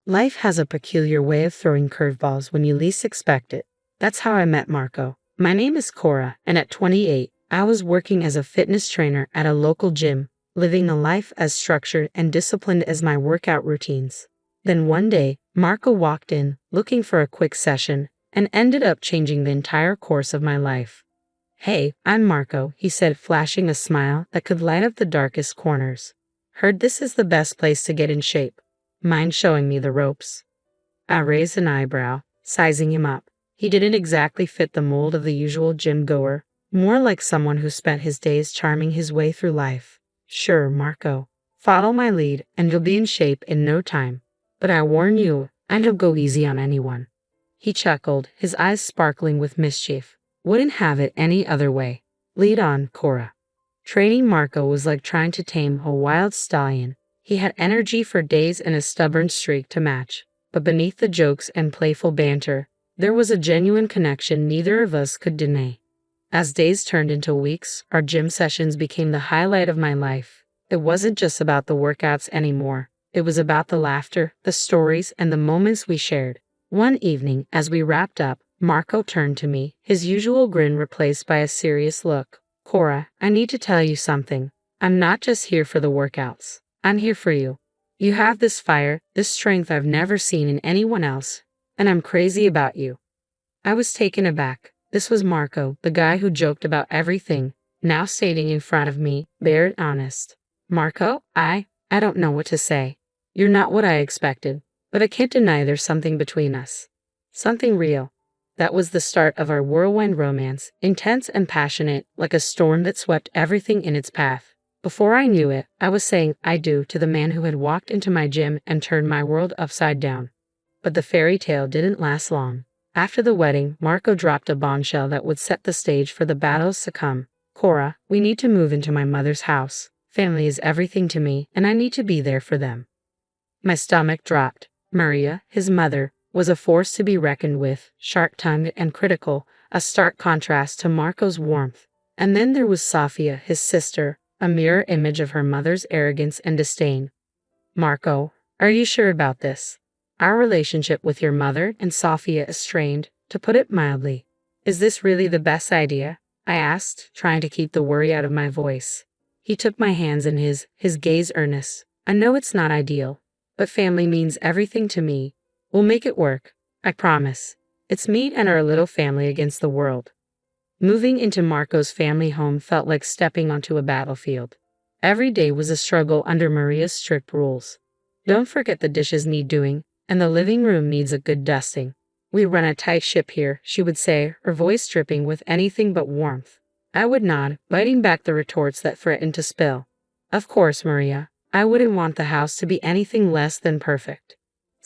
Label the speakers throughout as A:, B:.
A: Life has a peculiar way of throwing curveballs when you least expect it. That's how I met Marco. My name is Cora, and at 28, I was working as a fitness trainer at a local gym, living a life as structured and disciplined as my workout routines. Then one day, Marco walked in, looking for a quick session, and ended up changing the entire course of my life. "Hey, I'm Marco," he said, flashing a smile that could light up the darkest corners. "Heard this is the best place to get in shape. Mind showing me the ropes?" I raised an eyebrow, sizing him up. He didn't exactly fit the mold of the usual gym goer, more like someone who spent his days charming his way through life. "Sure, Marco. Follow my lead, and you'll be in shape in no time. But I warn you, I don't go easy on anyone." He chuckled, his eyes sparkling with mischief. "Wouldn't have it any other way. Lead on, Cora." Training Marco was like trying to tame a wild stallion. He had energy for days and a stubborn streak to match. But beneath the jokes and playful banter, there was a genuine connection neither of us could deny. As days turned into weeks, our gym sessions became the highlight of my life. It wasn't just about the workouts anymore. It was about the laughter, the stories, and the moments we shared. One evening, as we wrapped up, Marco turned to me, his usual grin replaced by a serious look. "Cora, I need to tell you something. I'm not just here for the workouts. I'm here for you. You have this fire, this strength I've never seen in anyone else, and I'm crazy about you." I was taken aback. This was Marco, the guy who joked about everything, now stating in front of me, bare and honest. "Marco, I don't know what to say. You're not what I expected, but I can't deny there's something between us. Something real." That was the start of our whirlwind romance, intense and passionate, like a storm that swept everything in its path. Before I knew it, I was saying "I do" to the man who had walked into my gym and turned my world upside down. But the fairy tale didn't last long. After the wedding, Marco dropped a bombshell that would set the stage for the battles to come. "Cora, we need to move into my mother's house. Family is everything to me, and I need to be there for them." My stomach dropped. Maria, his mother, was a force to be reckoned with, sharp-tongued and critical, a stark contrast to Marco's warmth. And then there was Sofia, his sister, a mirror image of her mother's arrogance and disdain. "Marco, are you sure about this? Our relationship with your mother and Sofia is strained, to put it mildly. Is this really the best idea?" I asked, trying to keep the worry out of my voice. He took my hands in his gaze earnest. "I know it's not ideal, but family means everything to me. We'll make it work. I promise. It's me and our little family against the world." Moving into Marco's family home felt like stepping onto a battlefield. Every day was a struggle under Maria's strict rules. "Don't forget the dishes need doing, and the living room needs a good dusting. We run a tight ship here," she would say, her voice dripping with anything but warmth. I would nod, biting back the retorts that threatened to spill. "Of course, Maria. I wouldn't want the house to be anything less than perfect."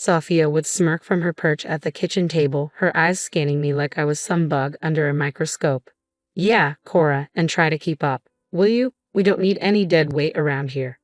A: Sofia would smirk from her perch at the kitchen table, her eyes scanning me like I was some bug under a microscope. "Yeah, Cora, and try to keep up. Will you? We don't need any dead weight around here."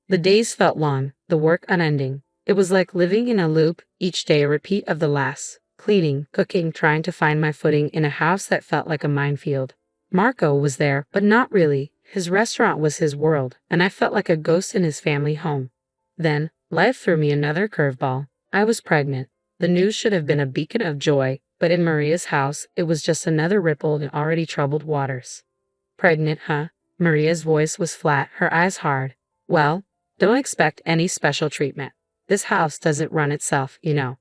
A: The days felt long, the work unending. It was like living in a loop, each day a repeat of the last. Cleaning, cooking, trying to find my footing in a house that felt like a minefield. Marco was there, but not really. His restaurant was his world, and I felt like a ghost in his family home. Then, life threw me another curveball. I was pregnant. The news should have been a beacon of joy, but in Maria's house, it was just another ripple in already troubled waters. "Pregnant, huh?" Maria's voice was flat, her eyes hard. "Well, don't expect any special treatment. This house doesn't run itself, you know."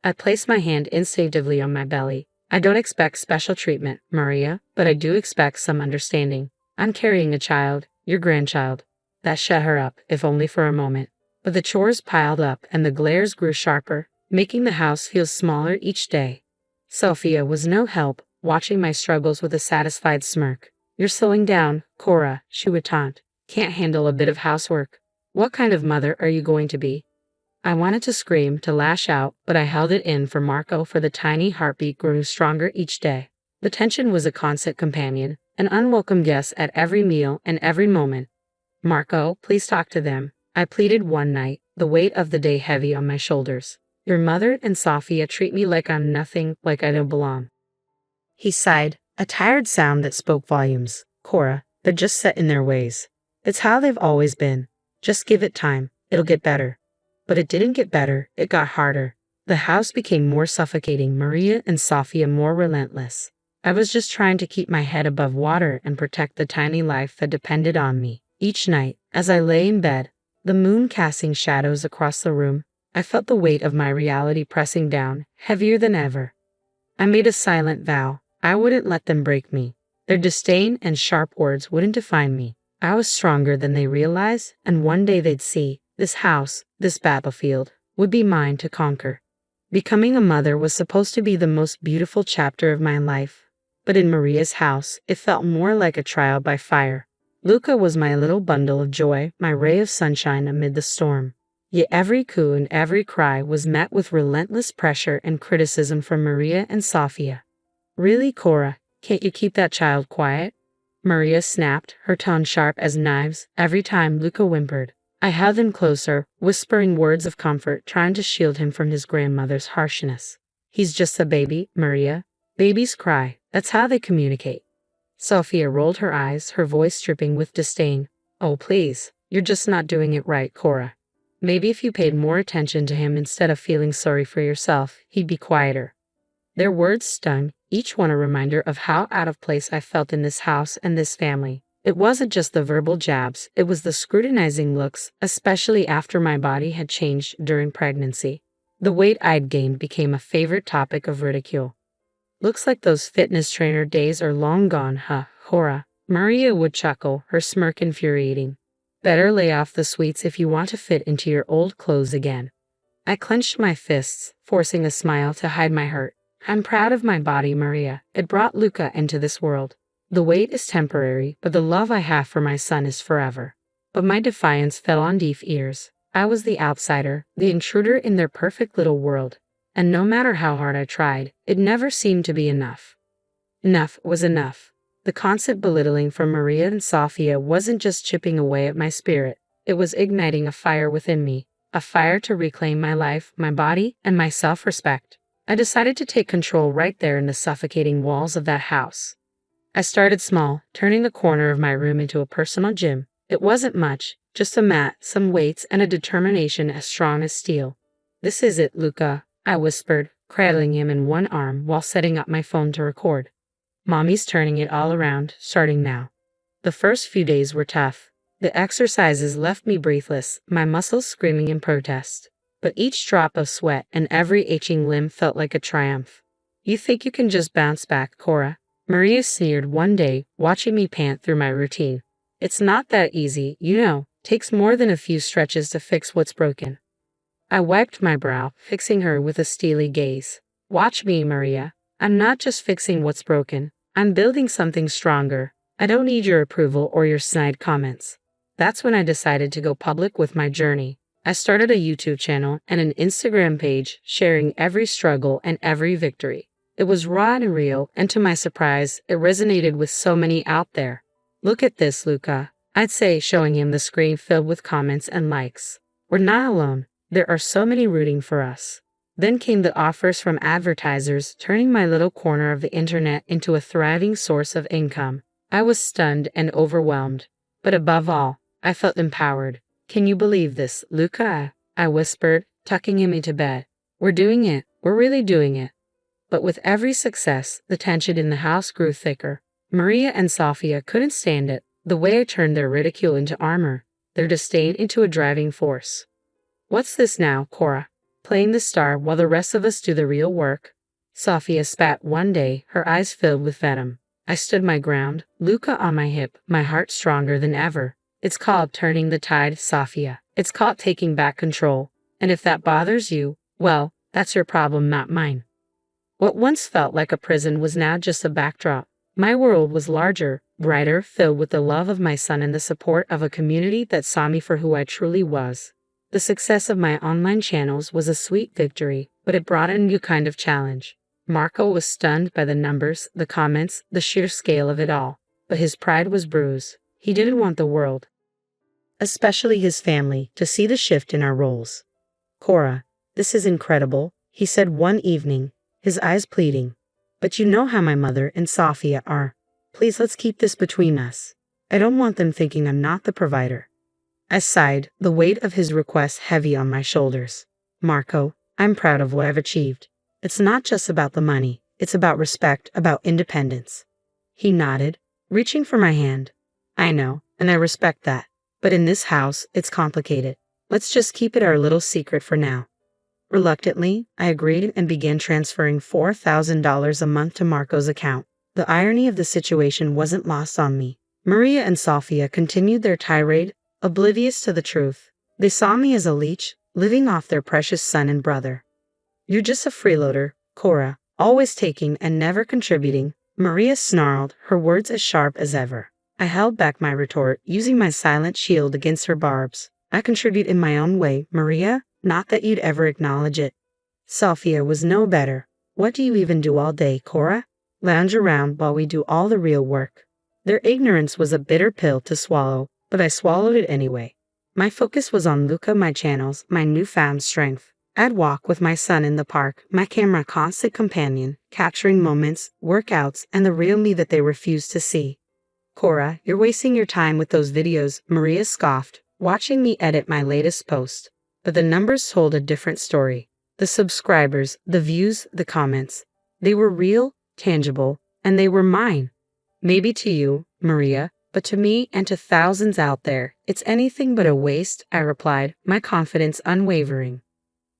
A: I placed my hand instinctively on my belly. "I don't expect special treatment, Maria, but I do expect some understanding. I'm carrying a child, your grandchild." That shut her up, if only for a moment. But the chores piled up and the glares grew sharper, making the house feel smaller each day. Sofia was no help, watching my struggles with a satisfied smirk. "You're slowing down, Cora," she would taunt. "Can't handle a bit of housework. What kind of mother are you going to be?" I wanted to scream, to lash out, but I held it in for Marco, for the tiny heartbeat grew stronger each day. The tension was a constant companion, an unwelcome guest at every meal and every moment. "Marco, please talk to them," I pleaded one night, the weight of the day heavy on my shoulders. "Your mother and Sofia treat me like I'm nothing, like I don't belong." He sighed, a tired sound that spoke volumes. "Cora, they're just set in their ways. It's how they've always been. Just give it time. It'll get better." But it didn't get better, it got harder. The house became more suffocating, Maria and Sofia more relentless. I was just trying to keep my head above water and protect the tiny life that depended on me. Each night, as I lay in bed, the moon casting shadows across the room, I felt the weight of my reality pressing down, heavier than ever. I made a silent vow. I wouldn't let them break me. Their disdain and sharp words wouldn't define me. I was stronger than they realized, and one day they'd see, this house, this battlefield, would be mine to conquer. Becoming a mother was supposed to be the most beautiful chapter of my life, but in Maria's house, it felt more like a trial by fire. Luca was my little bundle of joy, my ray of sunshine amid the storm. Yet every coo and every cry was met with relentless pressure and criticism from Maria and Sofia. Really, Cora, can't you keep that child quiet? Maria snapped, her tone sharp as knives, every time Luca whimpered. I held him closer, whispering words of comfort, trying to shield him from his grandmother's harshness. He's just a baby, Maria. Babies cry. That's how they communicate. Sofia rolled her eyes, her voice dripping with disdain. Oh, please. You're just not doing it right, Cora. Maybe if you paid more attention to him instead of feeling sorry for yourself, he'd be quieter. Their words stung, each one a reminder of how out of place I felt in this house and this family. It wasn't just the verbal jabs, it was the scrutinizing looks, especially after my body had changed during pregnancy. The weight I'd gained became a favorite topic of ridicule. Looks like those fitness trainer days are long gone, huh, Cora? Maria would chuckle, her smirk infuriating. Better lay off the sweets if you want to fit into your old clothes again. I clenched my fists, forcing a smile to hide my hurt. I'm proud of my body, Maria. It brought Luca into this world. The weight is temporary, but the love I have for my son is forever. But my defiance fell on deaf ears. I was the outsider, the intruder in their perfect little world. And no matter how hard I tried, it never seemed to be enough. Enough was enough. The constant belittling from Maria and Sofia wasn't just chipping away at my spirit. It was igniting a fire within me, a fire to reclaim my life, my body, and my self-respect. I decided to take control right there in the suffocating walls of that house. I started small, turning the corner of my room into a personal gym. It wasn't much, just a mat, some weights, and a determination as strong as steel. This is it, Luca, I whispered, cradling him in one arm while setting up my phone to record. Mommy's turning it all around, starting now. The first few days were tough. The exercises left me breathless, my muscles screaming in protest. But each drop of sweat and every itching limb felt like a triumph. You think you can just bounce back, Cora? Maria sneered one day, watching me pant through my routine. It's not that easy, you know. Takes more than a few stretches to fix what's broken. I wiped my brow, fixing her with a steely gaze. Watch me, Maria. I'm not just fixing what's broken. I'm building something stronger. I don't need your approval or your snide comments. That's when I decided to go public with my journey. I started a YouTube channel and an Instagram page sharing every struggle and every victory. It was raw and real, and to my surprise, it resonated with so many out there. Look at this, Luca, I'd say, showing him the screen filled with comments and likes. We're not alone. There are so many rooting for us. Then came the offers from advertisers, turning my little corner of the internet into a thriving source of income. I was stunned and overwhelmed. But above all, I felt empowered. Can you believe this, Luca? I whispered, tucking him into bed. We're doing it. We're really doing it. But with every success, the tension in the house grew thicker. Maria and Sofia couldn't stand it, the way I turned their ridicule into armor, their disdain into a driving force. What's this now, Cora? Playing the star while the rest of us do the real work? Sofia spat one day, her eyes filled with venom. I stood my ground, Luca on my hip, my heart stronger than ever. It's called turning the tide, Sofia. It's called taking back control. And if that bothers you, well, that's your problem, not mine. What once felt like a prison was now just a backdrop. My world was larger, brighter, filled with the love of my son and the support of a community that saw me for who I truly was. The success of my online channels was a sweet victory, but it brought a new kind of challenge. Marco was stunned by the numbers, the comments, the sheer scale of it all. But his pride was bruised. He didn't want the world, especially his family, to see the shift in our roles. Cora, this is incredible, he said one evening, his eyes pleading. But you know how my mother and Sofia are. Please, let's keep this between us. I don't want them thinking I'm not the provider. I sighed, the weight of his request heavy on my shoulders. Marco, I'm proud of what I've achieved. It's not just about the money, it's about respect, about independence. He nodded, reaching for my hand. I know, and I respect that. But in this house, it's complicated. Let's just keep it our little secret for now. Reluctantly, I agreed and began transferring $4,000 a month to Marco's account. The irony of the situation wasn't lost on me. Maria and Sofia continued their tirade, oblivious to the truth. They saw me as a leech, living off their precious son and brother. You're just a freeloader, Cora, always taking and never contributing, Maria snarled, her words as sharp as ever. I held back my retort, using my silent shield against her barbs. I contribute in my own way, Maria, not that you'd ever acknowledge it. Sofia was no better. What do you even do all day, Cora? Lounge around while we do all the real work. Their ignorance was a bitter pill to swallow, but I swallowed it anyway. My focus was on Luca, my channels, my newfound strength. I'd walk with my son in the park, my camera constant companion, capturing moments, workouts, and the real me that they refused to see. Cora, you're wasting your time with those videos, Maria scoffed, watching me edit my latest post. But the numbers told a different story. The subscribers, the views, the comments. They were real, tangible, and they were mine. Maybe to you, Maria, but to me and to thousands out there, it's anything but a waste, I replied, my confidence unwavering.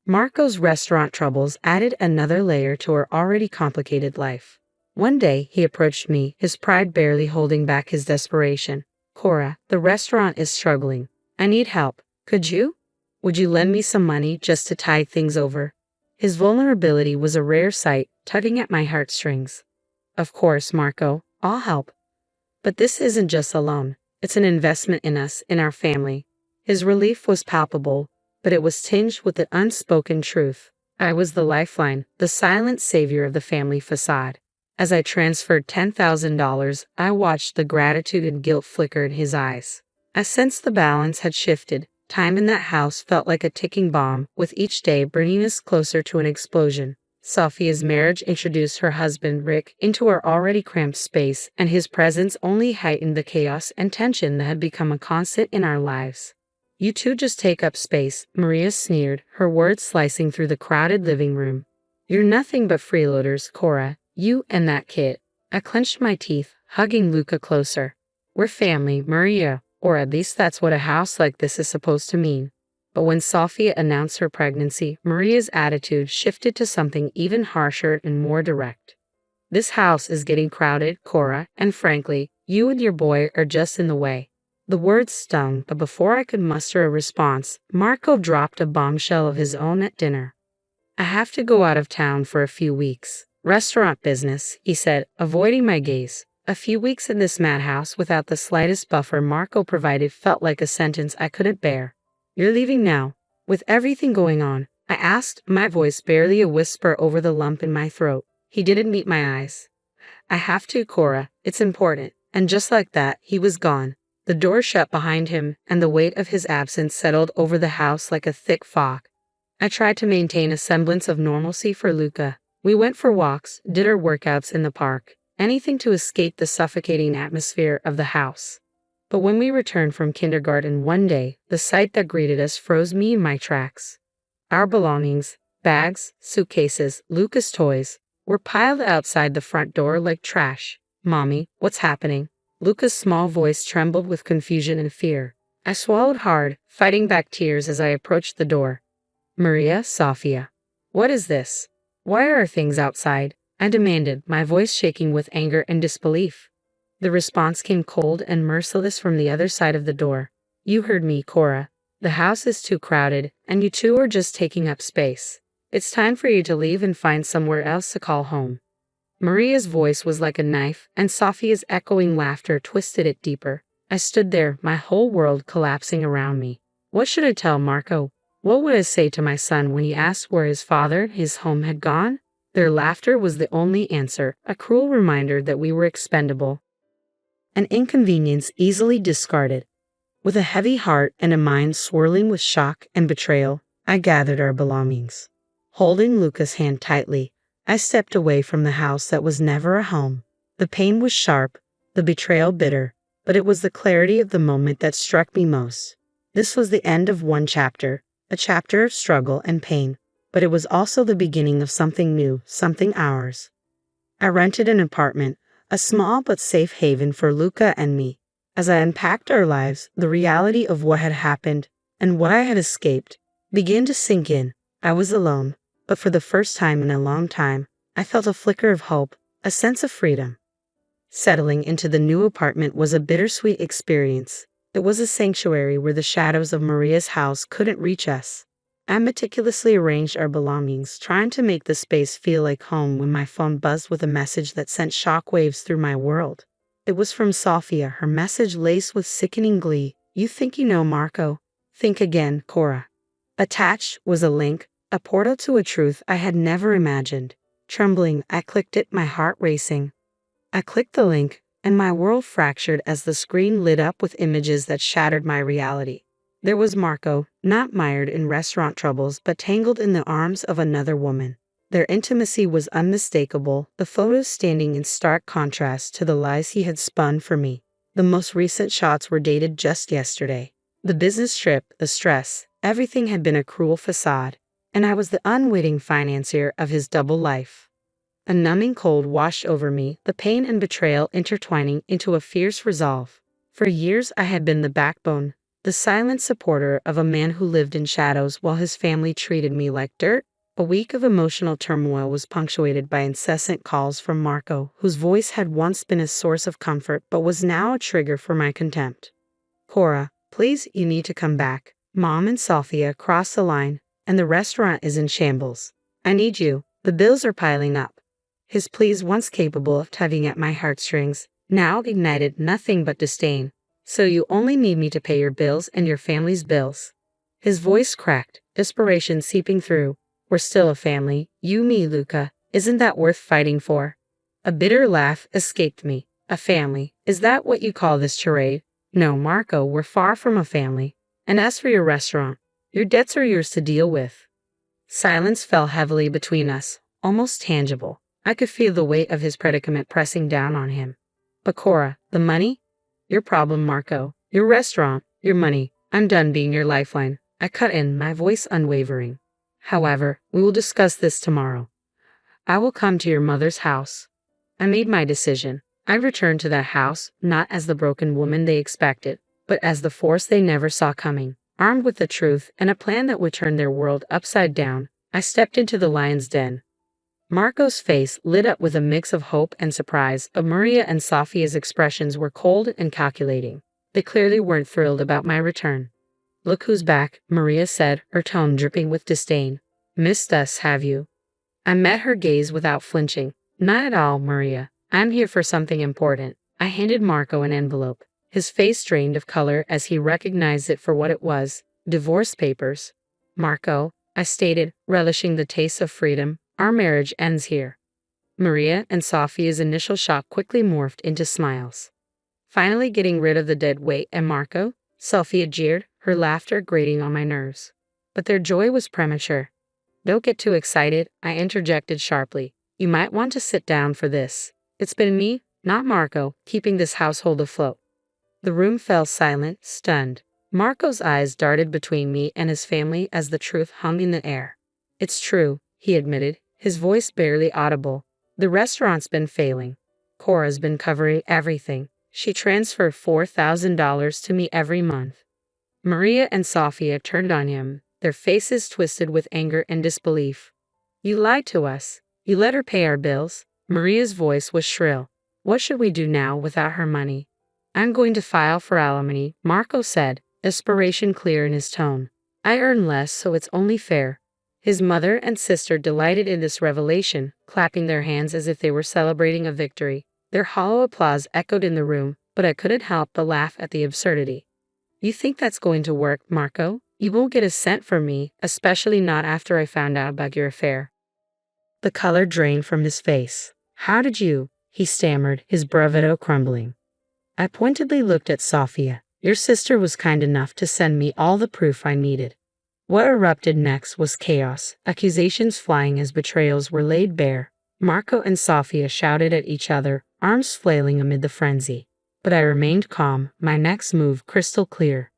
A: Marco's restaurant troubles added another layer to her already complicated life. One day, he approached me, his pride barely holding back his desperation. Cora, the restaurant is struggling. I need help. Could you? Would you lend me some money just to tide things over? His vulnerability was a rare sight, tugging at my heartstrings. Of course, Marco, I'll help. But this isn't just a loan. It's an investment in us, in our family. His relief was palpable, but it was tinged with the unspoken truth. I was the lifeline, the silent savior of the family facade. As I transferred $10,000, I watched the gratitude and guilt flicker in his eyes. I sensed the balance had shifted. Time in that house felt like a ticking bomb, with each day bringing us closer to an explosion. Sofia's marriage introduced her husband, Rick, into our already cramped space, and his presence only heightened the chaos and tension that had become a constant in our lives. You two just take up space, Maria sneered, her words slicing through the crowded living room. You're nothing but freeloaders, Cora, you and that kid. I clenched my teeth, hugging Luca closer. We're family, Maria, or at least that's what a house like this is supposed to mean. But when Sofia announced her pregnancy, Maria's attitude shifted to something even harsher and more direct. This house is getting crowded, Cora, and frankly, you and your boy are just in the way. The words stung, but before I could muster a response, Marco dropped a bombshell of his own at dinner. I have to go out of town for a few weeks. Restaurant business, he said, avoiding my gaze. A few weeks in this madhouse without the slightest buffer Marco provided felt like a sentence I couldn't bear. You're leaving now, with everything going on? I asked, my voice barely a whisper over the lump in my throat. He didn't meet my eyes. I have to, Cora. It's important. And just like that, he was gone. The door shut behind him, and the weight of his absence settled over the house like a thick fog. I tried to maintain a semblance of normalcy for Luca. We went for walks, did our workouts in the park, anything to escape the suffocating atmosphere of the house. But when we returned from kindergarten one day, the sight that greeted us froze me in my tracks. Our belongings, bags, suitcases, Luca's toys, were piled outside the front door like trash. Mommy, what's happening? Luca's small voice trembled with confusion and fear. I swallowed hard, fighting back tears as I approached the door. Maria, Sofia. What is this? Why are things outside? I demanded, my voice shaking with anger and disbelief. The response came cold and merciless from the other side of the door. You heard me, Cora. The house is too crowded, and you two are just taking up space. It's time for you to leave and find somewhere else to call home. Maria's voice was like a knife, and Sofia's echoing laughter twisted it deeper. I stood there, my whole world collapsing around me. What should I tell Marco? What would I say to my son when he asked where his father, his home had gone? Their laughter was the only answer, a cruel reminder that we were expendable. An inconvenience easily discarded. With a heavy heart and a mind swirling with shock and betrayal, I gathered our belongings. Holding Luca's hand tightly, I stepped away from the house that was never a home. The pain was sharp, the betrayal bitter, but it was the clarity of the moment that struck me most. This was the end of one chapter, a chapter of struggle and pain, but it was also the beginning of something new, something ours. I rented an apartment, a small but safe haven for Luca and me. As I unpacked our lives, the reality of what had happened and what I had escaped began to sink in. I was alone, but for the first time in a long time, I felt a flicker of hope, a sense of freedom. Settling into the new apartment was a bittersweet experience. It was a sanctuary where the shadows of Maria's house couldn't reach us. I meticulously arranged our belongings, trying to make the space feel like home when my phone buzzed with a message that sent shockwaves through my world. It was from Sophia, her message laced with sickening glee. "You think you know Marco? Think again, Cora." Attached was a link, a portal to a truth I had never imagined. Trembling, I clicked it, my heart racing. I clicked the link, and my world fractured as the screen lit up with images that shattered my reality. There was Marco, not mired in restaurant troubles but tangled in the arms of another woman. Their intimacy was unmistakable, the photos standing in stark contrast to the lies he had spun for me. The most recent shots were dated just yesterday. The business trip, the stress, everything had been a cruel facade, and I was the unwitting financier of his double life. A numbing cold washed over me, the pain and betrayal intertwining into a fierce resolve. For years I had been the backbone, the silent supporter of a man who lived in shadows while his family treated me like dirt. A week of emotional turmoil was punctuated by incessant calls from Marco, whose voice had once been a source of comfort but was now a trigger for my contempt. "Cora, please, you need to come back. Mom and Sophia crossed the line, and the restaurant is in shambles. I need you. The bills are piling up." His pleas, once capable of tugging at my heartstrings, now ignited nothing but disdain. "So you only need me to pay your bills and your family's bills?" His voice cracked, desperation seeping through. "We're still a family, you, me, Luca. Isn't that worth fighting for?" A bitter laugh escaped me. "A family? Is that what you call this charade? No, Marco, we're far from a family. And as for your restaurant, your debts are yours to deal with." Silence fell heavily between us, almost tangible. I could feel the weight of his predicament pressing down on him. "But Cora, the money?" "Your problem, Marco. Your restaurant, your money. I'm done being your lifeline." I cut in, my voice unwavering. "However, we will discuss this tomorrow. I will come to your mother's house." I made my decision. I returned to that house, not as the broken woman they expected, but as the force they never saw coming. Armed with the truth and a plan that would turn their world upside down, I stepped into the lion's den. Marco's face lit up with a mix of hope and surprise, but Maria and Sophia's expressions were cold and calculating. They clearly weren't thrilled about my return. "Look who's back," Maria said, her tone dripping with disdain. "Missed us, have you?" I met her gaze without flinching. "Not at all, Maria. I'm here for something important." I handed Marco an envelope. His face drained of color as he recognized it for what it was: divorce papers. "Marco," I stated, relishing the taste of freedom, "our marriage ends here." Maria and Sophia's initial shock quickly morphed into smiles. "Finally getting rid of the dead weight, and Marco?" Sophia jeered, her laughter grating on my nerves. But their joy was premature. "Don't get too excited," I interjected sharply. "You might want to sit down for this. It's been me, not Marco, keeping this household afloat." The room fell silent, stunned. Marco's eyes darted between me and his family as the truth hung in the air. "It's true," he admitted, his voice barely audible. "The restaurant's been failing. Cora's been covering everything. She transferred $4,000 to me every month." Maria and Sophia turned on him, their faces twisted with anger and disbelief. "You lied to us. You let her pay our bills." Maria's voice was shrill. "What should we do now without her money?" "I'm going to file for alimony," Marco said, desperation clear in his tone. "I earn less, so it's only fair." His mother and sister delighted in this revelation, clapping their hands as if they were celebrating a victory. Their hollow applause echoed in the room, but I couldn't help but laugh at the absurdity. "You think that's going to work, Marco? You won't get a cent from me, especially not after I found out about your affair." The color drained from his face. "How did you?" he stammered, his bravado crumbling. I pointedly looked at Sophia. "Your sister was kind enough to send me all the proof I needed." What erupted next was chaos, accusations flying as betrayals were laid bare. Marco and Sophia shouted at each other, arms flailing amid the frenzy. But I remained calm, my next move crystal clear.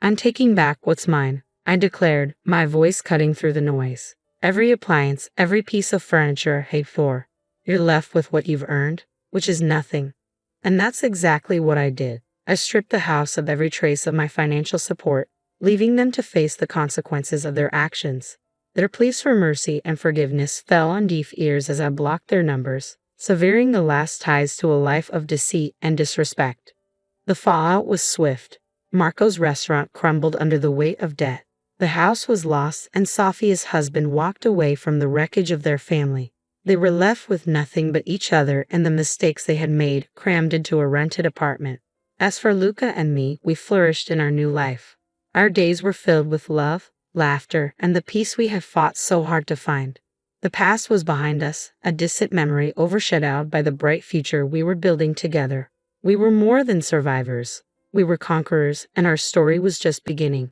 A: I'm taking back what's mine, I declared, my voice cutting through the noise. Every appliance, every piece of furniture I paid for. You're left with what you've earned, which is nothing. And that's exactly what I did. I stripped the house of every trace of my financial support, leaving them to face the consequences of their actions. Their pleas for mercy and forgiveness fell on deaf ears as I blocked their numbers, severing the last ties to a life of deceit and disrespect. The fallout was swift. Marco's restaurant crumbled under the weight of debt. The house was lost, and Sophia's husband walked away from the wreckage of their family. They were left with nothing but each other and the mistakes they had made crammed into a rented apartment. As for Luca and me, we flourished in our new life. Our days were filled with love, laughter, and the peace we had fought so hard to find. The past was behind us, a distant memory overshadowed by the bright future we were building together. We were more than survivors. We were conquerors, and our story was just beginning.